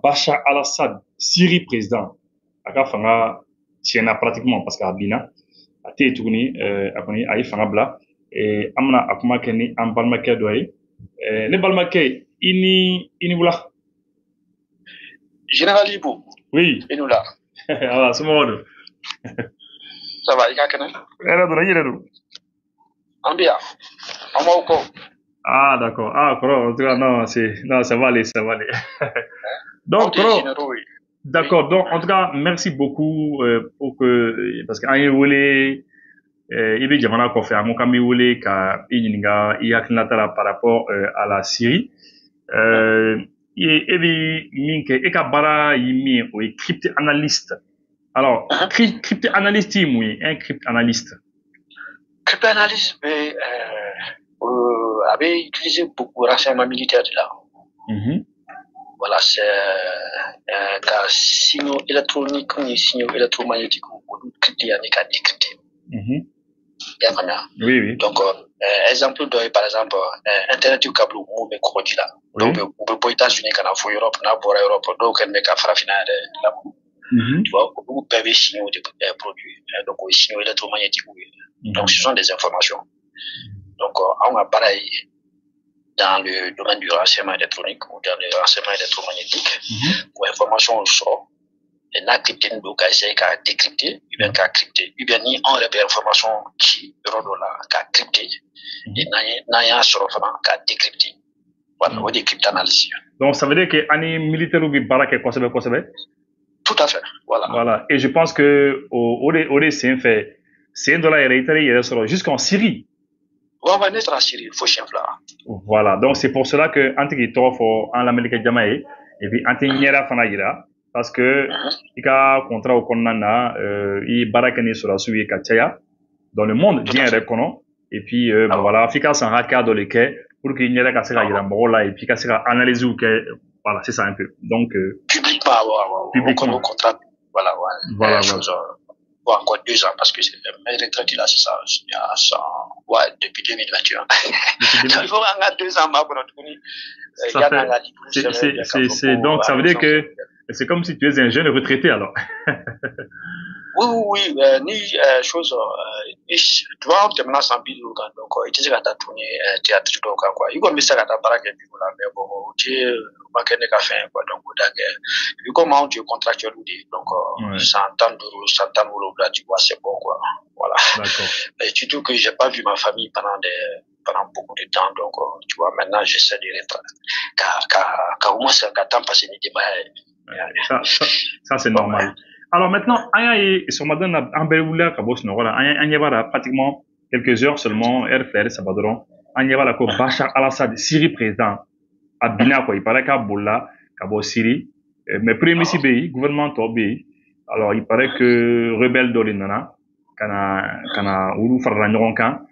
Bachar al-Assad Syrie président aka fanga tiɲɛna pratiquement parce que a binna a tɛ yen tuguni a kɔni a ye fanga bila an bɛna a kuma kɛ ni an balimakɛ dɔ ye ne balimakɛ i ni wula. Général Ibo. Oui. I ni wula. Ala somɔgɔw don. Ça va i ka kɛnɛ. Hɛrɛ dɔrɔn i yɛrɛ don. An bɛ yan an b'aw kɔ. Ah d'accord, ah kɔrɔ en tout cas non ça va aller donc kɔrɔ d'accord donc en tout cas merci beaucoup pour que parce que an ye wele i bɛ jamana kɔfɛ an ko k'an bɛ wele ka i ɲininka i hakilinata la par rapport à la Syrie e bɛ min kɛ e ka baara ye min ye o ye cryptanalyste alors cryptanalyste ye mun ye un cryptanalyste. Cryptanalyste avait utilisé beaucoup de renseignements militaires là. Voilà, c'est un signaux électroniques ou signaux électromagnétiques ou cryptés à décrypter. Oui. Donc, exemple de, par exemple, Internet du câble ou mes produits là. Donc, on peut pas aux États-Unis quand on fait Europe, on a pour Europe, donc on met qu'à farafina là. Tu vois, vous pouvez signaux des produits, donc les signaux électromagnétiques. Donc, ce sont des informations. Donc, on a pareil dans le domaine du renseignement électronique ou dans le renseignement électromagnétique, pour information sort, et n'a crypté, donc, essayer qu'à décrypter, ou bien qu'à crypter, ou bien ni on répète information qui, là, qu'à crypter, et n'a rien sur qu'à décrypter. Voilà, on décrypte analyse. Donc, ça veut dire que l'année militaire ou baraque quoi tout à fait, voilà. Voilà, et je pense que au c'est un fait. C'est un dollar jusqu'en Syrie. On va naître en Syrie, il faut chien là. Voilà, donc c'est pour cela que Antigui Torfo en l'Amérique Jamaï et puis Antigui Fanayira parce que il y a un contrat au Konana, il barakani sur la suite Kachaya dans le monde bien reconnu et puis voilà, Fika sans hacker dans les quais pour qu'il n'y ait qu'à se faire là et puis qu'à se faire analyser ou que voilà, c'est ça un peu. Donc publiquement contrat voilà. Bon, encore 2 ans, parce que mes retraites là, c'est ça, depuis 2021. Il faut en 2 ans, donc, ça veut dire que c'est comme si tu es un jeune retraité, alors. Oui, ni chose, tu vois, on termine sans bidou, donc, il disait qu'à tourner théâtre, donc, quoi. Il va me dire qu'à ta baraque, et puis voilà, mais bon, tu es, quoi, donc, vu comment tu es contractuel, donc, 100 ans, tu vois, c'est bon, quoi. Voilà. D'accord. Mais surtout que j'ai pas vu ma famille pendant beaucoup de temps, donc, tu vois, maintenant, j'essaie de car au moins, c'est un temps passé, ni débat. Ça, c'est normal. Alors maintenant, sur madame Amberoula Kabos Nora, Anyavara pratiquement quelques heures seulement, RFR Sabadron, Anyavara ko Bachar al-Assad, Syrie président, à Bina quoi, il paraît qu'à Boula, Kabo Syrie, mais premier CBI, gouvernement Tobi, alors il paraît que rebelle d'Olinana, kana Oulu Farranyoronkan,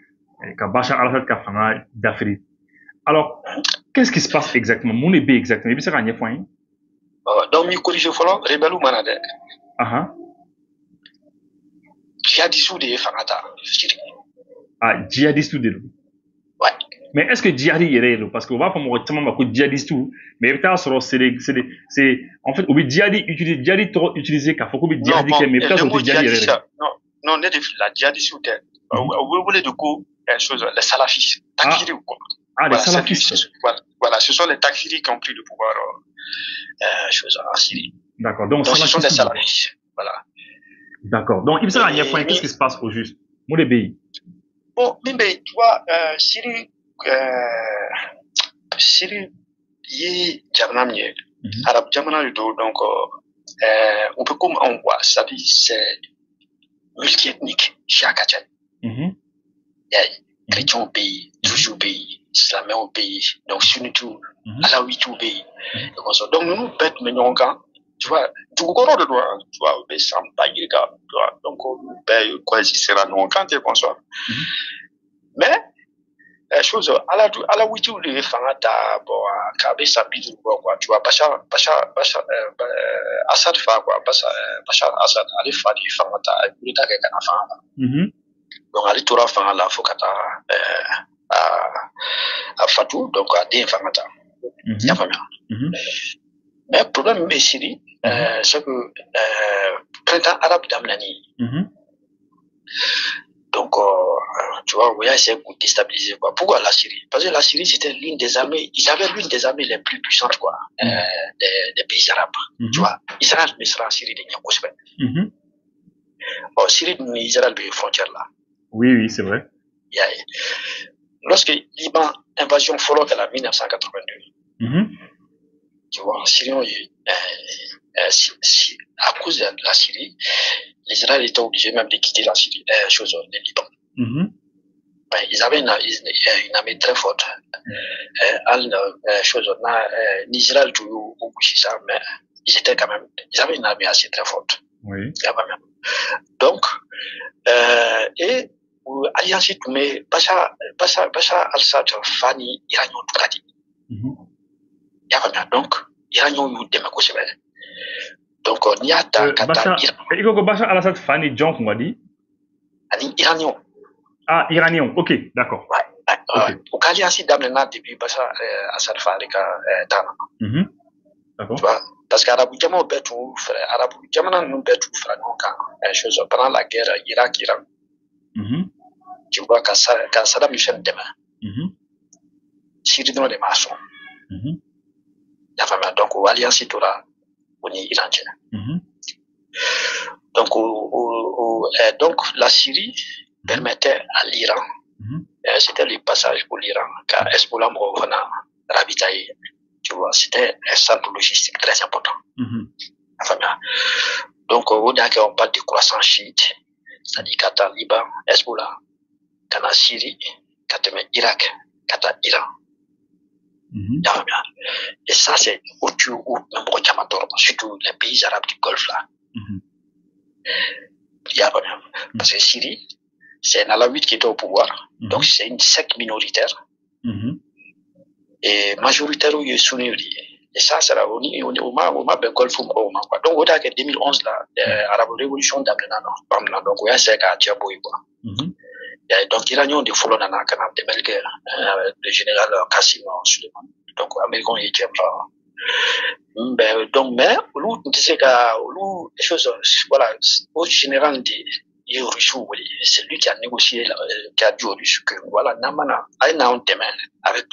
ka Bachar al-Assad Kafanga d'Afrique. Alors, qu'est-ce qui se passe exactement? Mon ébé exactement, il peut se gagner point. Donc, il corrige follow, rebelle ou manade. Djihadistes de Fangata. Ah, djihadistes de l'eau. Ouais. Mais est-ce que djihadi est réel? Parce qu'on va pas me dire djihadistes mais peut-être c'est, en fait, on veut djihadi utiliser qu'à faut qu'on veut djihadi, mais peut-être on veut djihadi est réel. Non, n'est la djihadiste ou tel. Vous voulez de quoi, chose, les salafistes. Takfiri ou quoi? Les salafistes. Voilà, ce sont les takfiris qui ont pris le pouvoir, chose en Syrie. D'accord, donc ce sont des salafistes. Voilà. D'accord. Donc, il y a point, qu'est-ce qui se passe au juste? Moulébé. Bon, mais tu vois, Syrie, yi Jamnamie, Arab Jamana donc, on peut comme on voit, ça dit, c'est multi-ethnique, chaque Tchad. Chrétien au pays, toujours au pays, islamien au pays, donc sunnitou, alawite au pays. Donc, nous bêtes, mais nous, tu vois, tout le monde doit, tu vois, mais sans pas y regarder, tu vois, donc, quoi, si c'est là, non, quand tu es consort. Mais, chose, à la witou, les fangata, bon, kabé, ça bide, quoi, tu vois, Bachar, Assad, quoi, Bachar, Assad, allez, faire des fangata, il est à quelqu'un à faire. Donc, allez, tout la fangata, là, faut qu'à Fatou, donc, à des fangata. Mais le problème de Syrie, c'est que printemps arabe d'Amnani. Donc, tu vois, oui, c'est pour déstabiliser quoi. Pourquoi la Syrie? Parce que la Syrie, c'était l'une des armées, ils avaient l'une des armées les plus puissantes, quoi, des pays arabes. Tu vois, Israël, mais sera en Syrie, de Nyakosbe. Syrie, Israël, il y a une frontière là. Oui, c'est vrai. Lorsque Liban, invasion follow de la 1982, tu vois, en Syrie, à cause de la Syrie, l'Israël était obligé même de quitter la Syrie, le Liban. Ils avaient une armée très forte. L'Israël toujours beaucoup ça, mais ils avaient une armée assez très forte. Oui. Donc, alliance mais Bachar al-Assad Fani Iranien Tukati. Donc, Iranien yu deme ko sebe. Donc, Niata Kata Bachar al-Assad Fani John, on va dire. Iranien. Ah, Iranien, ok, d'accord. Ouais. Au alliance d'Amena depuis Bachar al-Assad Fani Tana. D'accord. Tu vois, parce qu'Arabu Diamant Betou, Arabu Diamant nous Betou, chose pendant la guerre Irak-Iran. Tu vois, quand Saddam Hussein demain, Syrie dans les maçons. Donc, l'alliance Tora, on est iranien. Donc, la Syrie permettait à l'Iran, c'était le passage pour l'Iran, car Hezbollah m'a ravitaillé. Tu vois, c'était un centre logistique très important. Donc, on parle de croissance chiite, c'est-à-dire Qatar, Liban, Hezbollah, Qatar, Syrie, Qatar, Irak, Qatar, Iran. Et ça, c'est surtout les pays arabes du Golfe là. Parce que Syrie, c'est un alawite qui est au pouvoir, donc c'est une secte minoritaire. Et majoritaire où il est sunni. Et ça, c'est là au Golfe. Donc, au 2011 là, la révolution d'Amena, donc il y a c'est qu'à Tiaboui quoi. Donc, l'Iranien de Folon Nana, le général Kassim Suleiman. Donc, l'Américain est là. Donc, mais, les choses, voilà, au général c'est lui qui a négocié, qui a dit aux Russes que, voilà, Namana a un thème avec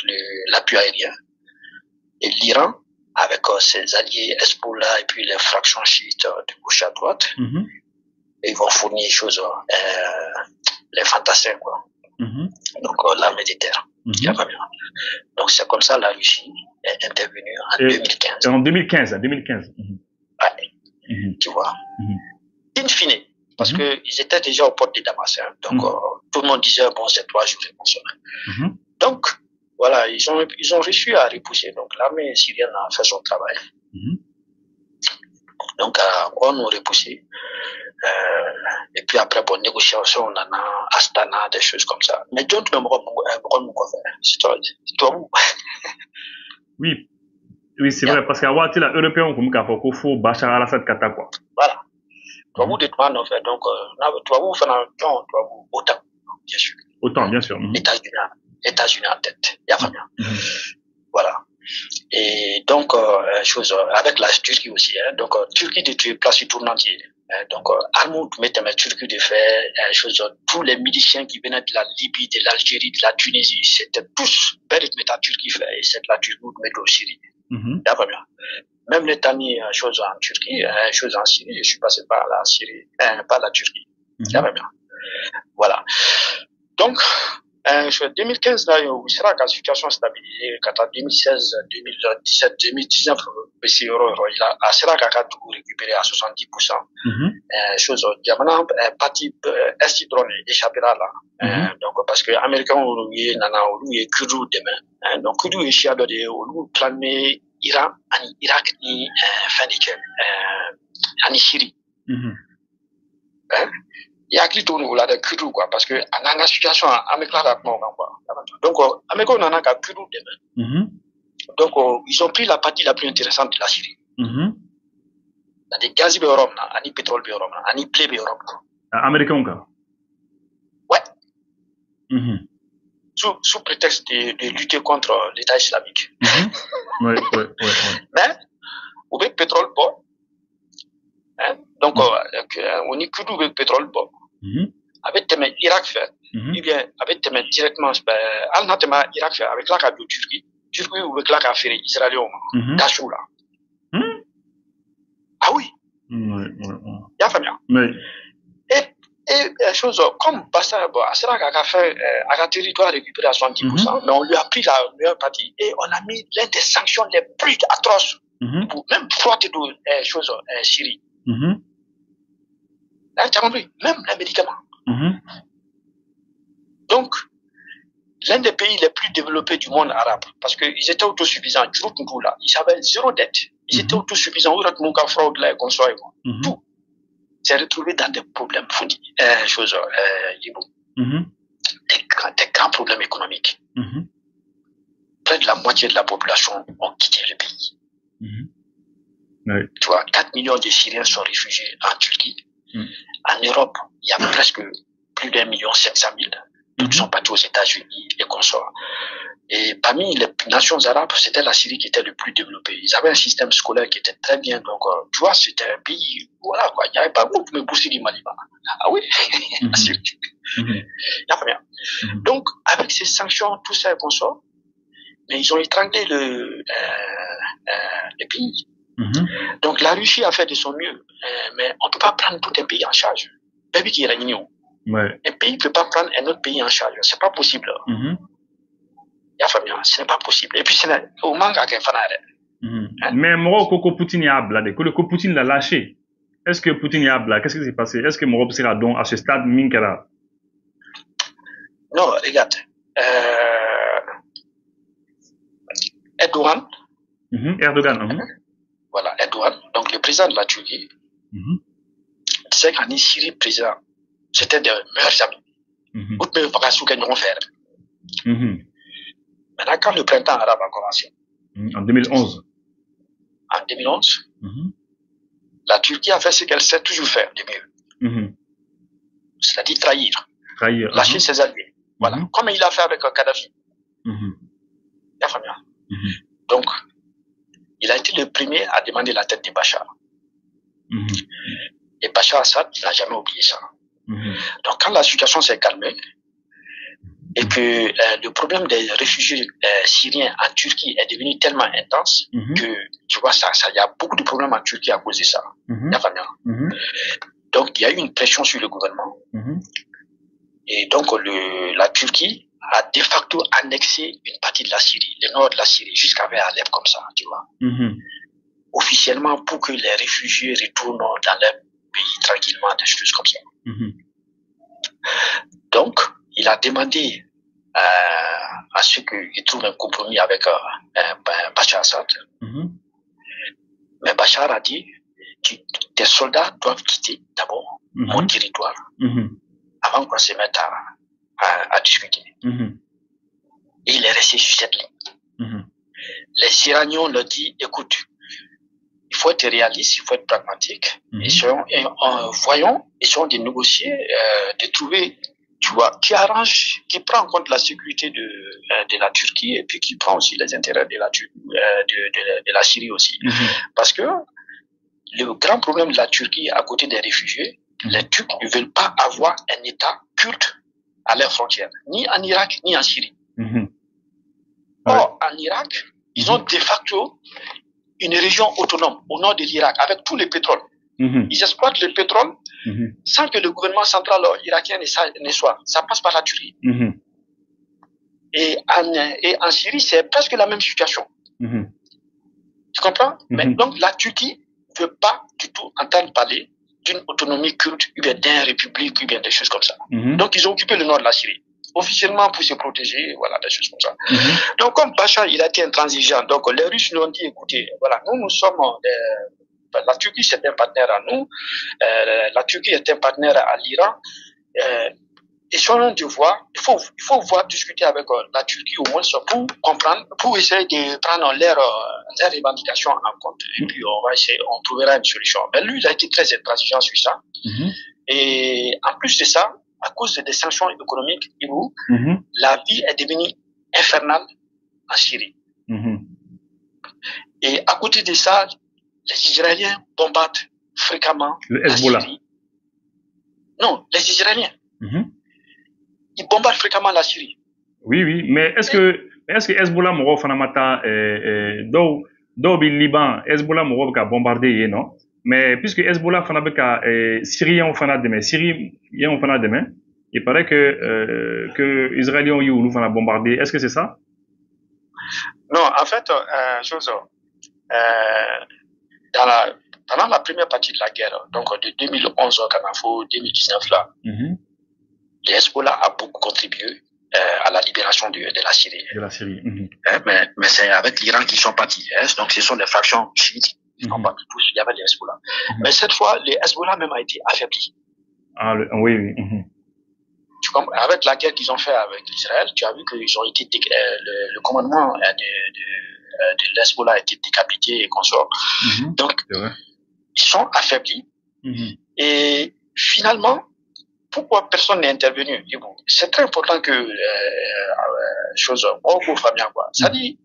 l'appui aérien. Et l'Iran, avec ses alliés Hezbollah et puis les fractions chiites de gauche à droite, ils vont fournir les choses, les fantassins, quoi. Donc, l'armée de terre. Donc, c'est comme ça la Russie est intervenue en 2015. En 2015. Ouais. Tu vois. In fine, parce qu'ils étaient déjà aux portes de Damas. Donc, tout le monde disait, bon, c'est 3 jours. Donc, voilà, ils ont réussi à repousser. Donc, l'armée syrienne a fait son travail. Donc, on a repoussé. Et puis après, pour négociation, on en a Astana, des choses comme ça. Mais John, tu me c'est toi. Oui, c'est vrai, parce qu'à Wati, les Européens ont dit faut Bachar al-Assad Kata, quoi. Voilà. Toi, vous dites, en fait, donc, toi, vous faites autant, bien sûr. Autant, bien sûr. États-Unis en tête. Il y a pas bien. Voilà. Et donc, avec la Turquie aussi, donc, Turquie de place tournante. Donc, Armoud mettait la Turquie de faire, tous les miliciens qui venaient de la Libye, de l'Algérie, de la Tunisie, c'était tous, la Turquie fait, et c'est la Turquie qui met au Syrie. Même les tamis, choses en Turquie, choses en Syrie, je suis passé par la Syrie, par la Turquie. Voilà. Donc, 2015, là, il sera la situation stabilisée. Quand en 2016, 2017, 2019, il a sera tout récupéré à 70%. Chose, diamant, partie est drone échappera là. Donc, parce que Américains, il y a Kudu demain. Donc, Kudu est chiado de, plané Iran, Irak, ni, fin de Syrie. Il y a qui tourne là de Kudu quoi parce que en la situation avec la quoi. Donc avec on en a qu'à Kudu demain. Donc ils ont pris la partie la plus intéressante de la Syrie. Dans des gaz Europe là, ani pétrole Europe là, ani blé Europe. Américain quoi. Ouais. Sous prétexte de lutter contre l'État islamique. Ouais. Mais ou bien pétrole bon. Hein? Donc, on est que avec pétrole bon. Avec tes Irak fait, ou bien avec tes directement, al-Natema Irak fait, avec la carte de Turquie ou avec la carte israélienne, Dachou là. Ah oui. Il y a famille. Et chose comme Bassa, c'est là qu'a fait un territoire récupéré à 70%, mais on lui a pris la meilleure partie et on a mis l'une des sanctions les plus atroces pour même frotter de choses Syrie. Là, tu as compris, même les médicaments. Donc, l'un des pays les plus développés du monde arabe, parce qu'ils étaient autosuffisants, là, ils avaient zéro dette, ils étaient autosuffisants, fraude là, tout s'est retrouvé dans des problèmes des grands problèmes économiques. Près de la moitié de la population ont quitté le pays. Tu vois, 4 millions de Syriens sont réfugiés en Turquie. En Europe, il y a presque plus d'1,7 million. Tous sont partis aux États-Unis et consorts. Et parmi les nations arabes, c'était la Syrie qui était le plus développée. Ils avaient un système scolaire qui était très bien. Donc, tu vois, c'était un pays, voilà, quoi. Il n'y avait pas beaucoup de boursiers du Mali. Ah oui? Donc, avec ces sanctions, tout ça et consorts, mais ils ont étranglé le pays. Donc, la Russie a fait de son mieux. Mais on ne peut pas prendre tout un pays en charge. Un pays qui est réuni. Un pays ne peut pas prendre un autre pays en charge. C'est pas possible. Ce n'est pas possible. Et puis, c'est au manque à quelqu'un. Mais moi, Poutine y a bladé. Que Poutine l'a lâché. Est-ce que Poutine y a bladé? Qu'est-ce qui s'est passé? Est-ce que Moro sera donc à ce stade Minkera? Non, regarde. Erdogan. Erdogan. Voilà, Erdogan. Donc, le président de la Turquie. C'est qu'en Syrie, président, c'était des meilleurs amis. Ou de pas ce qu'ils vont faire. Maintenant, quand le printemps arabe a commencé. En 2011. En 2011, la Turquie a fait ce qu'elle sait toujours faire de mieux. C'est-à-dire trahir. Lâcher ses alliés. Voilà. Comme il a fait avec Kadhafi. Donc, il a été le premier à demander la tête de Bachar. Et Bachar Assad n'a jamais oublié ça. Donc, quand la situation s'est calmée, et que le problème des réfugiés syriens en Turquie est devenu tellement intense que, tu vois, il y a beaucoup de problèmes en Turquie à cause de ça. Donc, il y a eu une pression sur le gouvernement. Et donc, la Turquie a de facto annexé une partie de la Syrie, le nord de la Syrie, jusqu'à Alep comme ça, tu vois. Officiellement, pour que les réfugiés retournent dans leur pays tranquillement, des choses comme ça. Donc, il a demandé à ceux qu'ils trouvent un compromis avec Bachar Assad. Mais Bachar a dit que tes soldats doivent quitter d'abord mon territoire avant qu'on se mette à discuter. Et il est resté sur cette ligne. Les Iraniens leur dit, écoute, il faut être réaliste, il faut être pragmatique. Essayons de négocier, de trouver, tu vois, qui prend en compte la sécurité de la Turquie et puis qui prend aussi les intérêts de la Syrie aussi. Parce que le grand problème de la Turquie à côté des réfugiés, les Turcs ne veulent pas avoir un État culte à leurs frontières, ni en Irak, ni en Syrie. Or, en Irak, ils ont de facto une région autonome au nord de l'Irak avec tout le pétrole. Ils exploitent le pétrole sans que le gouvernement central irakien ne soit. Ça passe par la Turquie. Et en Syrie, c'est presque la même situation. Tu comprends? Mais donc, la Turquie ne veut pas du tout entendre parler d'une autonomie kurde, ou bien d'une république, ou bien des choses comme ça. Donc, ils ont occupé le nord de la Syrie. Officiellement pour se protéger, voilà, des choses comme ça. Donc, comme Bachar, il a été intransigeant, donc les Russes nous ont dit, écoutez, voilà, nous sommes la Turquie, c'est un partenaire à nous, la Turquie est un partenaire à l'Iran, essayons de voir, il faut voir discuter avec la Turquie au moins pour comprendre, pour essayer de prendre leurs revendications en compte, et puis on trouvera une solution. Mais lui, il a été très intransigeant sur ça. Et en plus de ça, à cause des sanctions économiques, la vie est devenue infernale en Syrie. Et à côté de ça, les Israéliens bombardent fréquemment le Hezbollah. la Syrie. Non, les Israéliens. Ils bombardent fréquemment la Syrie. Oui, mais est-ce que Hezbollah mɔgɔw fana ma taa dɔw bi Liban Hezbollah mɔgɔw bɛ ka bombarder yen non? Mais puisque Hezbollah fana bɛ ka Syriens fana dɛmɛ, il paraît que Israéliens y olu fana bombarder. Est-ce que c'est ça? Non, en fait, pendant la première partie de la guerre, donc de 2011 à 2019 là, le Hezbollah a beaucoup contribué à la libération de la Syrie. Mais c'est avec l'Iran qu'ils sont partis. Donc ce sont des factions chiites. Ils sont partis tous. Il y avait le Hezbollah. Mais cette fois, le Hezbollah même a été affaibli. Ah, oui. Tu comprends? Avec la guerre qu'ils ont fait avec l'Israël, tu as vu qu'ils ont été le commandement de l'Hezbollah a été décapité et consort. Donc ils sont affaiblis. Et finalement, pourquoi personne n'est intervenu? C'est très important que ça dit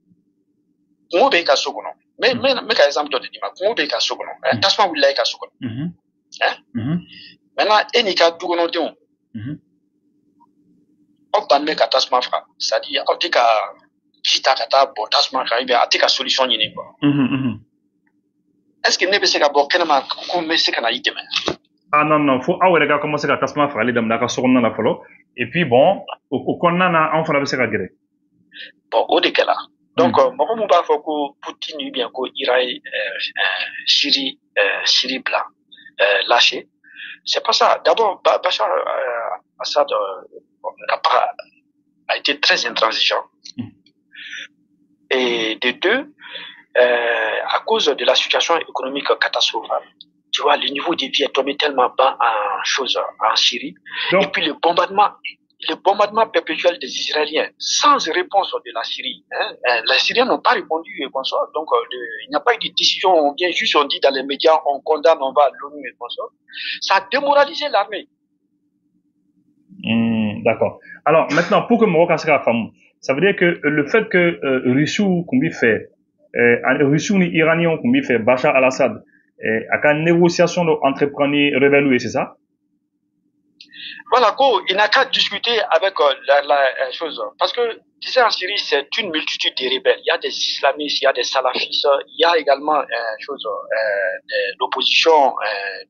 Congo be ka sokono mais ka exemple donné ma Congo be ka sokono tasma wulay ka sokono maintenant eni ka dugono denw on ban me ka tasma fra ça dit on te ka kita kata bo tasma ka ibe atika solution nyini quoi est-ce que ne be se ka bo kenema ko me se kana yiteme? Ah non, faut awere ka commencer ka tasma fra ali damna ka sokonna la folo et puis bon au konna na on fana be se ka gere bon au de kala donc moko mu ba fo ko Poutine bien ko Iran Syrie blanc lâché. C'est pas ça. D'abord Bachar Assad a été très intransigeant. Et de deux, à cause de la situation économique catastrophale, tu vois, le niveau de vie est tombé tellement bas en Syrie. Donc, et puis le bombardement perpétuel des Israéliens sans réponse de la Syrie. Les Syriens n'ont pas répondu et consort. Donc, il n'y a pas eu de décision. On vient juste, on dit dans les médias, on condamne, on va à l'ONU et consort. Ça a démoralisé l'armée. D'accord. Alors, maintenant, pour que Morocco soit la femme, ça veut dire que le fait que Russie qu'on fait, Russie ni Iranien qu'on fait Bachar al-Assad, à une négociation entrepreneur rebelle, c'est ça? Voilà, il n'a qu'à discuter avec la chose. Parce que, tu sais, en Syrie, c'est une multitude de rebelles. Il y a des islamistes, il y a des salafistes, il y a également l'opposition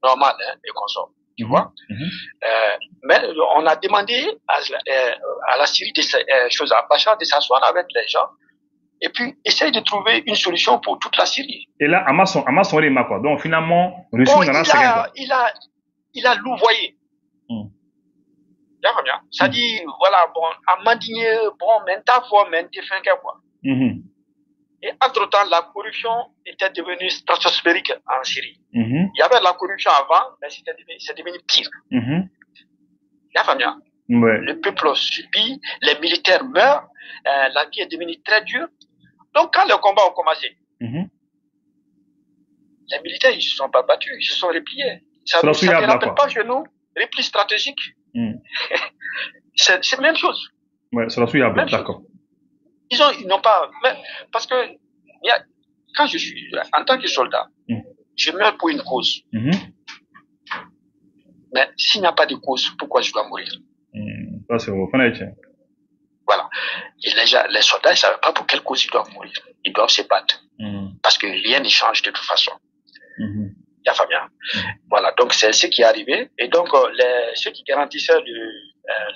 normale et consort. Tu vois? Mais on a demandé à la Syrie à Bachar de s'asseoir avec les gens et puis essayer de trouver une solution pour toute la Syrie. Et là, Hamas quoi. Donc finalement, il a louvoyé. Ça dit, voilà, bon, à Mandigné, bon, quoi. Et entre-temps, la corruption était devenue stratosphérique en Syrie. Il y avait la corruption avant, mais c'est devenu pire. Le peuple subit, les militaires meurent, la vie est devenue très dure. Donc, quand les combats ont commencé, les militaires, ils ne se sont pas battus, ils se sont repliés. Ça ne se rappelle pas chez nous, repli stratégique. C'est la même chose. Ouais, c'est la suivable, d'accord. Ils n'ont pas, mais parce que quand je suis en tant que soldat, je meurs pour une cause. Mais s'il n'y a pas de cause, pourquoi je dois mourir? Ça c'est vrai. Voilà. Et les soldats, ils ne savent pas pour quelle cause ils doivent mourir. Ils doivent se battre. Parce que rien ne change de toute façon. Voilà, donc c'est ce qui est arrivé. Et donc, ceux qui garantissaient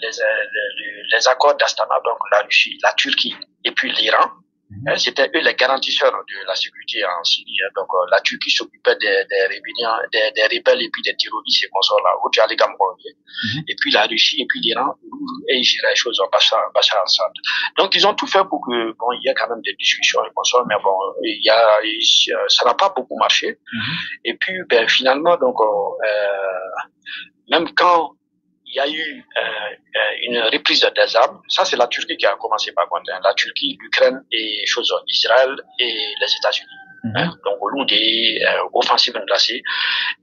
les accords d'Astana, donc la Russie, la Turquie et puis l'Iran, c'était eux les garantisseurs de la sécurité en Syrie. Donc, la Turquie s'occupait des rebelles et puis des terroristes et consorts là, et puis la Russie et puis l'Iran, et ils géraient les choses en Bachar al-Assad. Donc, ils ont tout fait pour que, bon, il y a quand même des discussions et consorts, mais bon, ça n'a pas beaucoup marché. Et puis, finalement, donc, même quand il y a eu une reprise des armes. Ça, c'est la Turquie qui a commencé par contre. La Turquie, l'Ukraine et Israël et les États-Unis. Donc, au long des offensives menacées.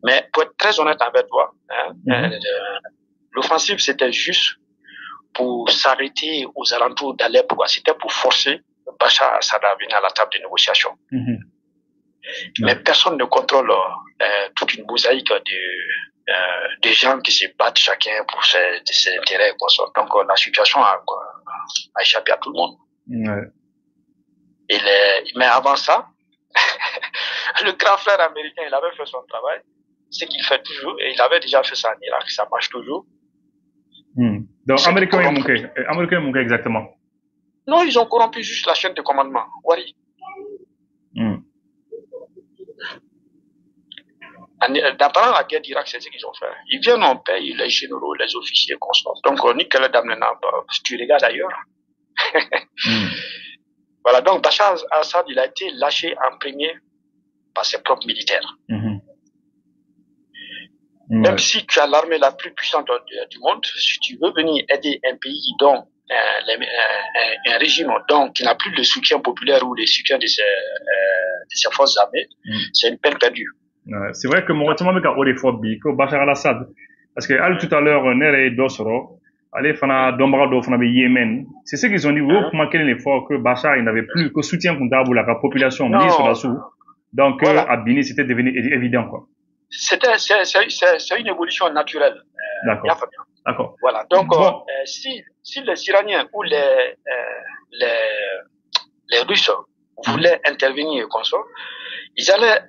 Mais pour être très honnête avec toi, l'offensive, c'était juste pour s'arrêter aux alentours d'Alep. C'était pour forcer Bachar Assad à venir à la table de négociation. Mais personne ne contrôle toute une mosaïque de gens qui se battent chacun pour ses intérêts. Donc la situation a échappé à tout le monde. Mais avant ça, le grand frère américain, il avait fait son travail, ce qu'il fait toujours, et il avait déjà fait ça en Irak, ça marche toujours. Donc, américain et Mouké, exactement. Non, ils ont corrompu juste la chaîne de commandement. Wari. Pendant la guerre d'Irak, c'est ce qu'ils ont fait. Ils viennent, on paye les généraux, les officiers, consorts. Donc, nickel d'Amnena, tu regardes ailleurs. Voilà, donc Bachar al-Assad, il a été lâché en premier par ses propres militaires. Même si tu as l'armée la plus puissante du monde, si tu veux venir aider un pays dont un régime qui n'a plus le soutien populaire ou le soutien de ses forces armées, c'est une peine perdue. C'est vrai que mon retour avec Orefobi, que Bachar al-Assad, parce que tout à l'heure, Nere Dosro, allez, Fana Dombrado, Fana Yémen, c'est ce qu'ils ont dit, comment quel est l'effort que Bachar, il n'avait plus que soutien contre la population mise sur la sous. Donc, voilà. À Bini, c'était devenu évident, quoi. C'est une évolution naturelle. D'accord. Voilà. Donc, si les Iraniens ou les Russes voulaient intervenir comme ça, ils allaient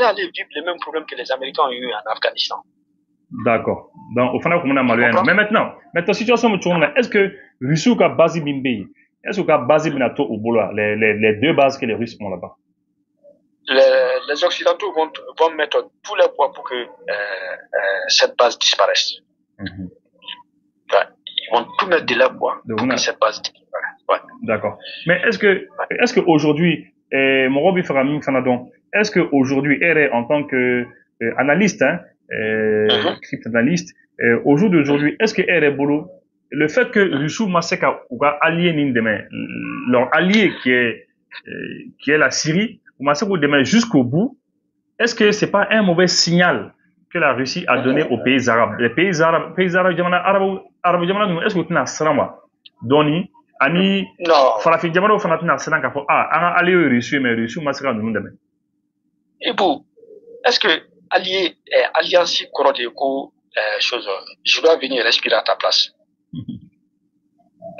aller vivre les mêmes problèmes que les Américains ont eu en Afghanistan. D'accord. Donc, au final, comme on a malheur. Mais maintenant, situation est-ce que Russou a basé Bimbe, est-ce qu'il a basé Binato au Bola, les deux bases que les Russes ont là-bas? Les Occidentaux vont mettre tous les poids pour que cette base disparaisse. Ils vont tout mettre de leur poids pour que cette base disparaisse. Ouais. D'accord. Mais est-ce que aujourd'hui, Morobi Faramim Fanadon, est-ce que aujourd'hui, en tant que analyste, cryptanalyste, au jour d'aujourd'hui, est-ce que Bolo, le fait que Russou Maseka ou allié Nindeme, leur allié qui est la Syrie, demain jusqu'au bout, est-ce que c'est pas un mauvais signal que la Russie a donné aux pays arabes? Les pays arabes, est-ce que tu n'as pas donné ani farafi jamano fana tena sena ka fo an allié Russie mais Russie masaka nous demain? Et bon, est-ce que alliance corrodée ko chose, je dois venir respirer à ta place?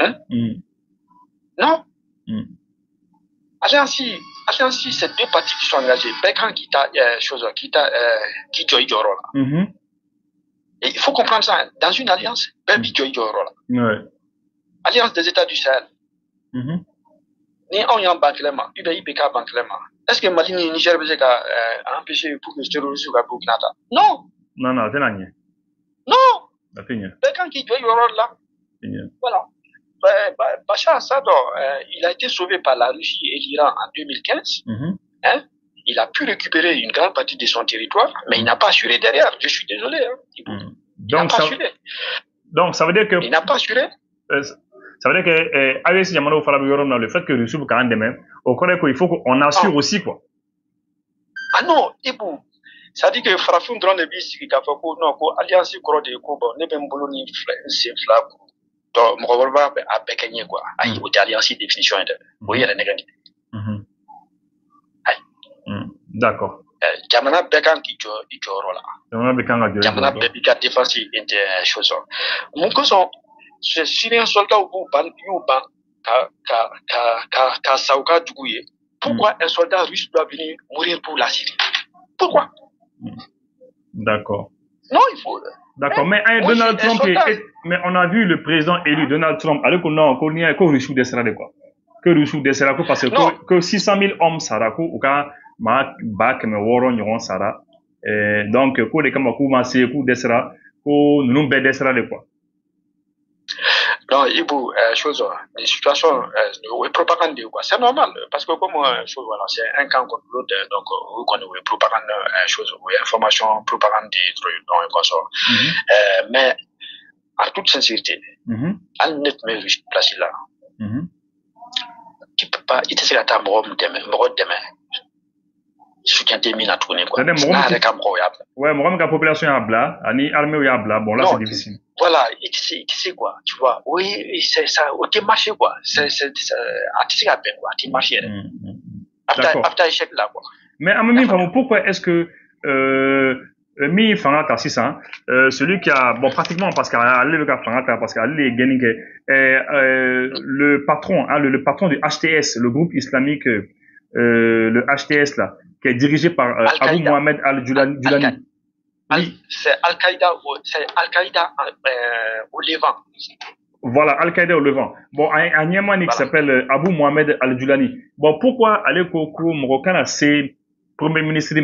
Hein? Non. Alliance, c'est deux parties qui sont engagées. Bécan qui joue Joro là. Et il faut comprendre ça. Dans une alliance, Bébi joue Joro là. Alliance des États du Sahel. Ni on y a un banquement, UBI banquement. Est-ce que Mali ni Niger a empêché pour que le terrorisme soit pour Knata? Non. Non, c'est l'année. Non. Bécan qui joue Joro là. Voilà. Bachar al-Assad, il a été sauvé par la Russie et l'Iran en 2015. Il a pu récupérer une grande partie de son territoire, mais il n'a pas assuré derrière. Je suis désolé. Donc, ça veut dire que... Il n'a pas assuré. Ça veut dire que, avec ce Yamano Falabiyorom, le fait que Russie peut quand même demain, au Corée, il faut qu'on assure aussi, quoi. Ah non, Ibou. Ça dit que Farafun drone de bis qui a fait quoi, non, quoi, alliance Corée de Kobo, ne même bouloni, c'est flag. Donc, mon revoir à Pékin, quoi. Aïe, au alliance définition de. Oui, il y a des négatifs. D'accord. Jamana Pékin qui joue là. Jamana Pékin défensive et chose. Mon cousin, c'est Syrien soldat au bout, ka Saouka Dougouye. Pourquoi un soldat russe doit venir mourir pour la Syrie? Pourquoi? D'accord. Non, il faut. D'accord, mais Donald Trump, mais on a vu le président élu Donald Trump, alors qu'on y a que Russou Dessera de quoi? Que Russou Dessera parce que 600 000 hommes Sarako, ou qu'à ma bac, mais Warren, Yoron Sara, donc, pour les Kamakou, Massé, pour Dessera, pour nous Dessera de quoi? Non, Ibou, chose, les situations, propagande, quoi. C'est normal, parce que comme, chose, voilà, c'est un camp contre l'autre, donc, vous connaissez, propagande, chose, information, propagande, donc, comme ça. Mais, en toute sincérité, en net, mais, place là. Tu peux pas, il te sait à ta mort demain. Soutien des mines à tourner, quoi. Ouais, moi, la population est à blanc, l'armée est à blanc, bon, là, c'est difficile. Voilà, il te sait quoi, tu vois. Oui, c'est ça, au marché, quoi. C'est, à te sait à peine, quoi, à te marché. Après échec, là, quoi. Mais en même temps, pourquoi est-ce que mi fanga ta sisan celui qui a bon pratiquement parce qu'elle le gars fanga ta parce qu'elle est gagné le patron hein, le patron du HTS le groupe islamique le HTS là qui est dirigé par Abu Mohamed Al-Julani. C'est Al-Qaïda au Levant. Voilà, Al-Qaïda au Levant. Bon, un Yémani qui s'appelle Abu Mohamed Al-Julani. Bon, pourquoi aller au Marocain c'est premier ministre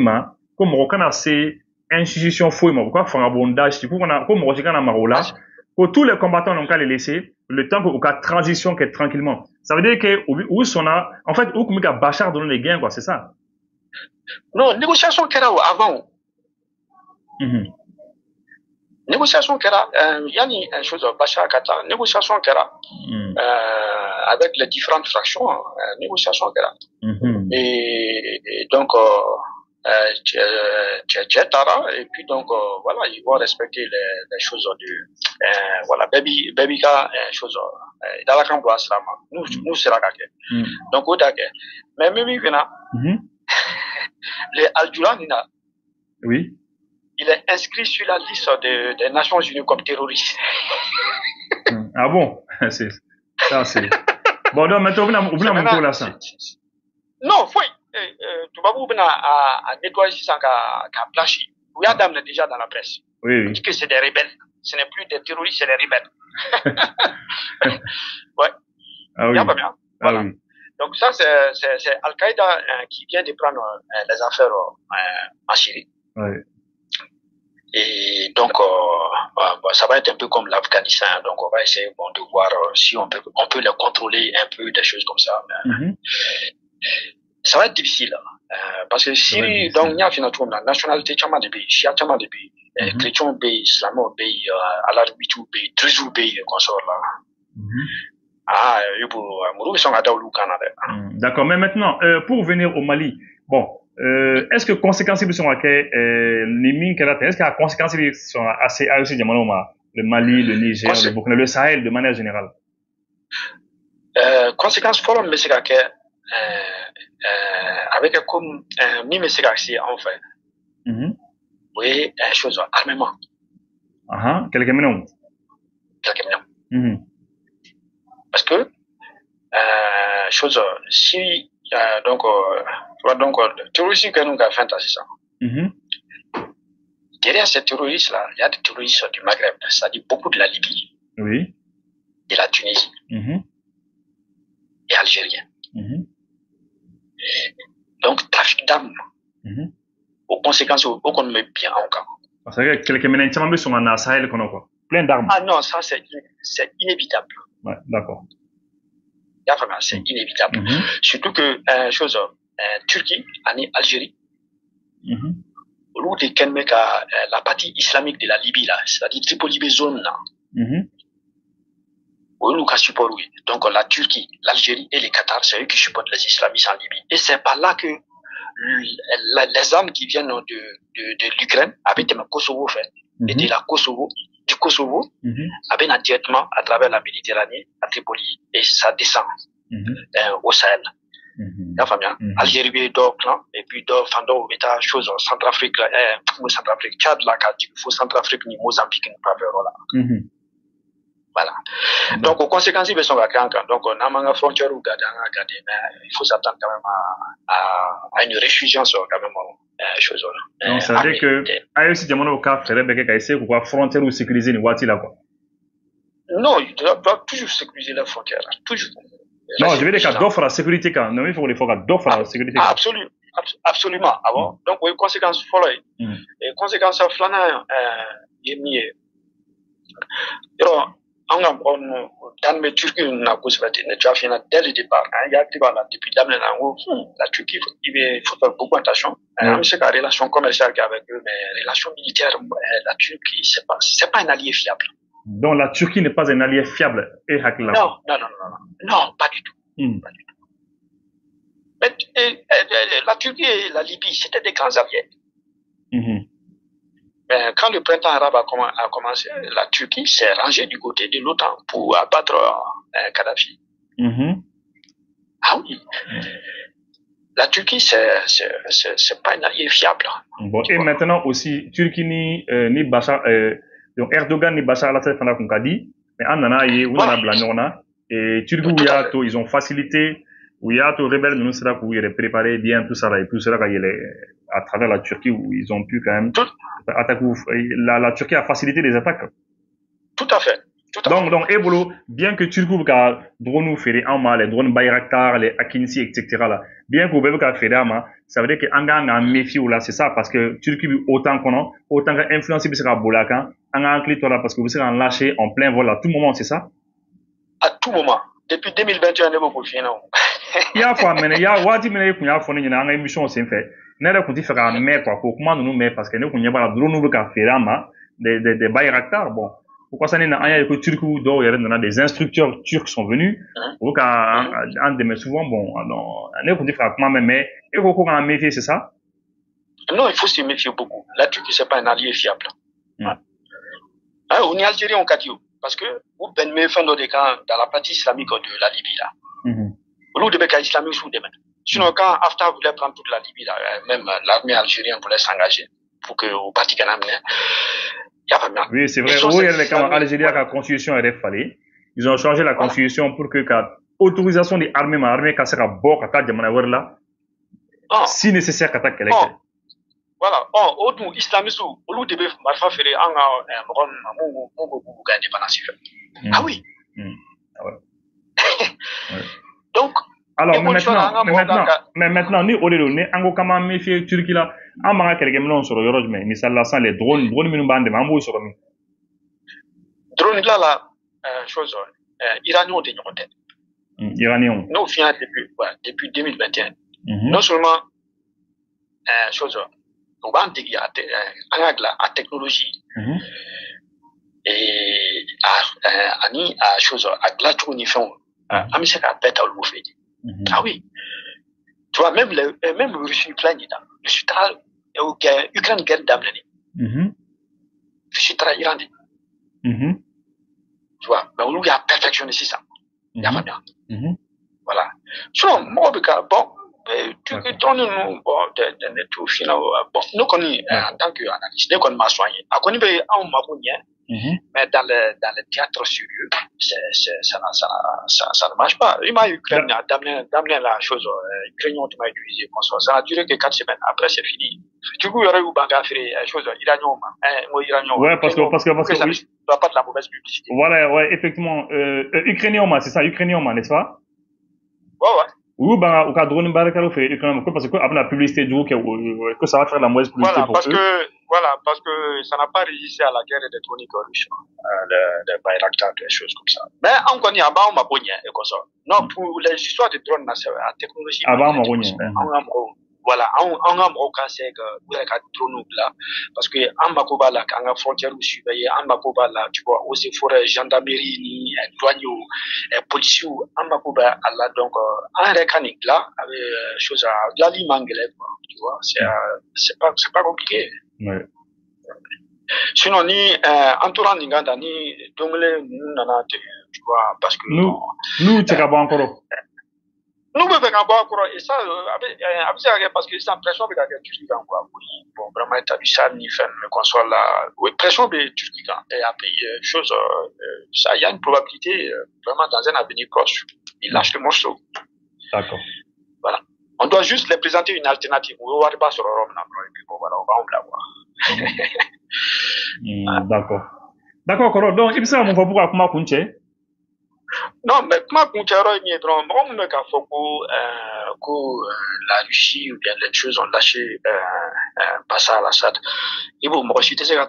comme Marocain c'est institution fouille pourquoi faire un bondage pour qu'on a comme Marocain à Marola pour tous les combattants n'ont qu'à les laisser le temps qu'au cas transition qui est tranquillement. Ça veut dire que où sont là en fait où comme Bachar donne les gains quoi, c'est ça. Non, négociation qu'il y a avant. Négociation qu'il y a il y a une chose Bachar Kata négociation qu'il y a avec les différentes fractions négociation qu'il y a. Et donc Tara, et puis donc voilà ils vont respecter les choses du voilà Babika chose dans la camp nous sera donc au d'accord mais même il vient les Al-Julani oui il est inscrit sur la liste des Nations Unies comme terroriste. Ah bon c'est ça c'est bon donc maintenant on va là ça non oui tu vas vous à nettoyer ça qu'à blanchir. Oui, Adam est déjà dans la presse. Oui. On dit que c'est des rebelles. Ce n'est plus des terroristes, c'est des rebelles. Ouais. Ah oui. Bien, pas bien. Voilà. Ah oui. Donc ça, c'est Al-Qaïda qui vient de prendre les affaires en Syrie. Oui. Et donc, ça va être un peu comme l'Afghanistan. Donc, on va essayer de voir si on peut les contrôler un peu, des choses comme ça. Ça va être difficile. Parce que Syrie, donc, il y a finalement la nationalité de pays, Chia de pays, chrétien pays, islamo pays, alarbitou pays, druzou pays, consort là. Ah, d'accord, mais maintenant, pour venir au Mali, bon, est-ce que conséquences sont les mines qu'elle a, est-ce qu'il y a conséquences sont assez le Mali, le Niger, le Burkina, le Sahel de manière générale? Conséquences follow mais c'est que avec comme mi c'est que en fait. Oui, chose armement. Quelques minutes. Parce que chose si donc le terrorisme que nous avons fait c'est ça. Derrière ces terroristes là, il y a des terroristes du Maghreb, c'est-à-dire beaucoup de la Libye. Oui. De la Tunisie. Et algériens. Donc trafic d'armes. Aux conséquences qu'on met bien en cas. Parce que quelques minutes sont en Sahel quoi. Plein d'armes. Ah non, ça c'est inévitable. Ouais, d'accord. C'est inévitable. Surtout que chose Turquie, Algérie, où la partie islamique de la Libye là, c'est-à-dire Tripoli zone là. Où nous supportons. Donc la Turquie, l'Algérie et les Qatar, c'est eux qui supportent les islamistes en Libye. Et c'est par là que les armes qui viennent de l'Ukraine, avec le Kosovo fait, et de la Kosovo, du Kosovo, avec directement à travers la Méditerranée, à Tripoli, et ça descend au Sahel. Algérie est dans plan, et puis dans Fando, État, chose, Centrafrique, Tchad, là, il faut Centrafrique, ni Mozambique, ni pas faire là. Voilà. Donc, aux conséquences, ils sont donc, on a une frontière ou il faut s'attendre quand même à une réfugiance quand même, chose là. Donc, ça veut dire que, AFC Diamano au cas, ferait bien qu'à quoi, frontière ou sécuriser une voiture là, quoi. Non, il doit toujours sécuriser la frontière, toujours. Non, je veux dire qu'il d'offre la sécurité quand, non, il faut d'offre la sécurité. Absolument, avant. Donc, oui, conséquences follow. Et conséquences flânant, mieux. Dans mes Turquie, on a fait dès le départ. Il y a depuis la Turquie, il faut faire beaucoup attention. Même si la relation commerciale avec eux, mais relation militaire, la Turquie, c'est pas un allié fiable. Donc la Turquie n'est pas un allié fiable. Non, pas du tout. Pas du tout. Mais la Turquie et la Libye, c'était des grands alliés. Mais quand le printemps arabe a commencé, la Turquie s'est rangée du côté de l'OTAN pour abattre Kadhafi. Ah oui. la Turquie, c'est pas un allié fiable. Bon, et maintenant aussi, Turquie ni Bachar, donc Erdogan ni Bachar al-Assad fana kun ka di, mais an nana ye, u nana bila ɲɔgɔn na, et Turquie u y'a to, ils ont facilité, u y'a to rebelle ninnu sera k'u yɛrɛ préparer bien tout ça là, et puis sera ka yɛlɛ à travers la Turquie où ils ont pu quand même attaquer, la Turquie a facilité les attaques. Tout à fait. Donc, Ebolo, bien que Turquie ka drone feere an ma, les drones Bayraktar, les Akinci, etc. là, bien que vous ka feere an ma, ça veut dire que an ka méfier là, c'est ça, parce que Turquie autant qu'on autant qu'influencer bisa ka bola kan, an ka hakili to la parce que vous serez en lâcher en plein vol à tout moment, c'est ça? À tout moment. Depuis 2021 ne b'o fiyɛ na o. I y'a fɔ a mɛnɛ, waati min na e kun y'a fɔ ne ɲɛna an ka émission sen fɛ, ne yɛrɛ kun tɛ fɛ k'a mɛn quoi, k'o kuma ninnu mɛn parce que ne kun ɲɛ b'a la drone bɛ ka feere an ma, des Bayraktar, bon. Pourquoi ça n'est pas que Turquie d'or des instructeurs turcs sont venus ou qu'en demain souvent bon non on est pour dire comment mais et qu'on a méfier c'est ça? Non, il faut se méfier beaucoup. La Turquie c'est pas un allié fiable. On est Algérie on dit parce que vous ben me fin dans la partie islamique de la Libye là. Nous devons qu'à islamique sous demain. Sinon quand Haftar voulait prendre toute la Libye là, même l'armée algérienne voulait s'engager pour que au parti canadien. Oui, c'est vrai. Oui, l'Algérie a la constitution RFA. Ils ont changé la constitution pour que l'autorisation des armées, l'armée qui sera bord à là, si nécessaire, qu'à quel voilà. Au tout islamisme, au lieu de faire faire un ah oui. Donc. Alors, mais maintenant, ni au lieu de ango kama méfier Turquie là, en mara quelqu'un nous sur le mais misal là sans les drones minimum bande mambo sur mi. Drone là chose iranien de ñokote. Iranien. Nous fin depuis 2021. Non seulement chose on va intégrer à technologie. Et à chose à la tourne fond. À monsieur ka bête au fait. Ah oui. Tu vois, même le Russie Ukraine, le Sutra, Ukraine guerre d'Amlani. Le Sutra iranien. Tu vois, mais on a perfectionné ça. Il y a pas bien. Voilà. Sinon, moi, bon, tu donnes nous, bon, de tout final, bon, nous connaissons, en tant qu'analyste, nous connaissons ma soigné. À quoi nous veut, on m'a connu, mais dans le théâtre sérieux, ça ne marche pas. Il m'a Ukraine d'amener la chose, Ukrainien tu m'as utilisé, ça n'a duré que 4 semaines. Après, c'est fini. Du coup, il y aurait eu banga faire chose iranien. Ouais, parce que ça ne doit pas de la mauvaise publicité. Voilà, ouais, effectivement, ukrainien, c'est ça, ukrainien, n'est-ce pas? Ouais. Oui, ben, au cas de drone barricade, fait ukrainien, parce que après la publicité du que ça va faire la mauvaise publicité pour eux. Parce que ça n'a pas résisté à la guerre électronique russe, le Bayraktar, des choses comme ça. Mais on connaît avant, on m'a bonné, et comme ça. Non, pour les histoires de drones, c'est la technologie. Avant, on m'a bonné. Voilà, on a mon cas, c'est que vous avez un drone là, parce que en Makoba là, quand on a frontière où surveiller, en Makoba là, tu vois, aussi forêt, gendarmerie, ni douane, police, en Makoba là, donc, en récanique là, avec chose à la ligne anglaise, tu vois, c'est pas compliqué. Ouais. Sinon, ni entourant Ninganda, ni Dongle, nana, tu vois, parce que nous, tu vas encore. Nous, on va encore, et ça, parce que c'est une pression de la Turquie, quoi. Oui, bon, vraiment, établir ni faire le console là. Oui, pression de Turquie, et à payer chose, ça, il y a une probabilité, vraiment, dans un avenir proche, il lâche le morceau. D'accord. Voilà. On doit juste les présenter une alternative. On va pas sur Europe, et puis bon, voilà, on va l'avoir. D'accord. D'accord, donc, il me semble qu'on va pouvoir comment continuer. Non, mais comment continuer, on me qu'à que la Russie ou bien les choses ont lâché Bachar al-Assad. Et bon, moi, je suis désolé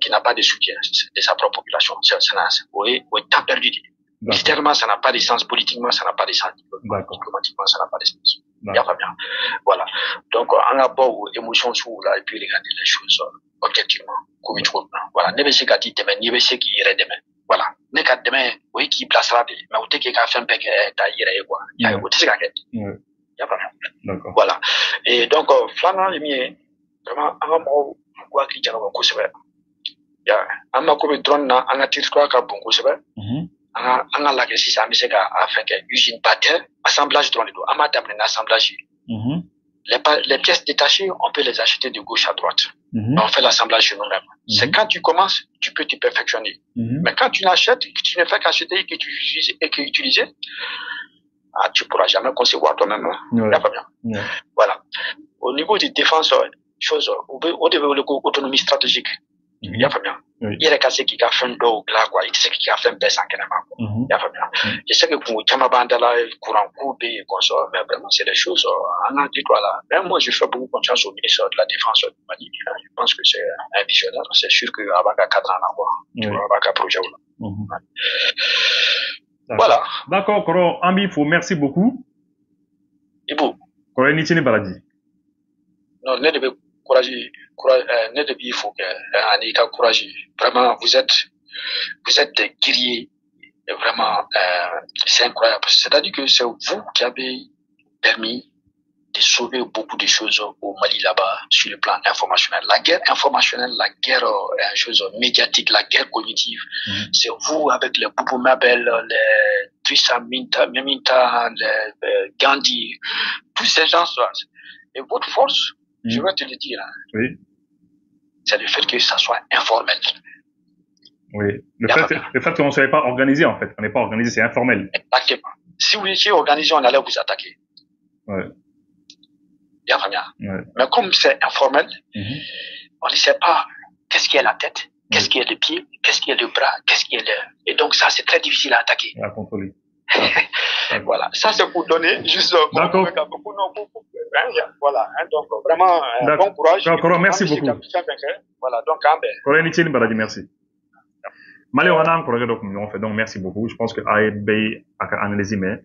qui n'a pas de soutien de sa propre population. Oui, temps perdu. Militairement, ça n'a pas de sens. Politiquement, ça n'a pas de sens. Diplomatiquement, ça n'a pas de sens. Il n'y a pas bien. Voilà. Donc, on a pas d'émotions sur là, et puis regarder les choses objectivement. Comme il trouve. Voilà. Ne sais pas qui demain, ne sais qui irait demain. Voilà. Ne sais demain, oui, qui placera des, mais où t'es qui a fait un peu d'ailleurs, quoi. Il y a c'est quoi. Il y a pas bien. D'accord. Voilà. Et donc, flanant les miens, vraiment, on va quoi qu'il y a un coup, c'est vrai. Il y a un drone, on a tiré quoi, bon coup, c'est vrai. an ka lajɛ sisan an bɛ se ka fɛn kɛ usine ba tɛ assemblage dɔrɔn de don an b'a daminɛ n'assemblage les pièces détachées on peut les acheter de gauche à droite on fait l'assemblage chez nous-mêmes c'est quand tu commences tu peux te perfectionner mais quand tu n'achètes tu ne fais qu'acheter et que utiliser tu pourras jamais concevoir toi-même pas bien voilà au niveau des défenses chose au niveau de l'autonomie stratégique il y a pas bien il y a ka se k'i ka fɛn dɔw dilan quoi i tɛ se k'i ka fɛn bɛɛ san kɛnɛma quoi il y a pas bien je sais que kungo caman b'an da la courant ko bɛ yen kosɔn mais vraiment c'est des choses an hakili to a la mais moi je fais beaucoup confiance au ministre de la défense du Mali je pense que c'est un visionnaire c'est sûr que a b'a ka cadre la quoi tu vois a b'a ka projet la voilà d'accord Kɔrɔ an b'i fo merci beaucoup Ibu Kɔrɔ i ni ce ni baraji non ne de bɛ courage ne de b'i fo kɛ ani ka courage vraiment vous êtes des guerriers et vraiment c'est incroyable c'est-à-dire que c'est vous qui avez permis de sauver beaucoup de choses au Mali là-bas sur le plan informationnel la guerre informationnelle la guerre chose médiatique la guerre cognitive c'est vous avec les Boubou Mabel les Trissa Minta les Gandhi tous ces gens-là et votre force je vais te le dire oui c'est le fait que ça soit informel. Oui, le fait qu'on ne soit pas organisé en fait, on n'est pas organisé, c'est informel. Exactement. Si vous étiez organisé, on allait vous attaquer. Ouais. Ouais. Mais comme c'est informel, on ne sait pas qu'est-ce qui est la tête, qu'est-ce qui est le pied, qu'est-ce qui est le bras, qu'est-ce qui est le... Et donc ça, c'est très difficile à attaquer. À contrôler. Voilà, ça c'est pour donner juste... D'accord. Voilà, donc vraiment, bon courage. D'accord, merci beaucoup. Voilà, donc, merci. Malheureusement, donc merci beaucoup. Je pense que AEB a analysé, mais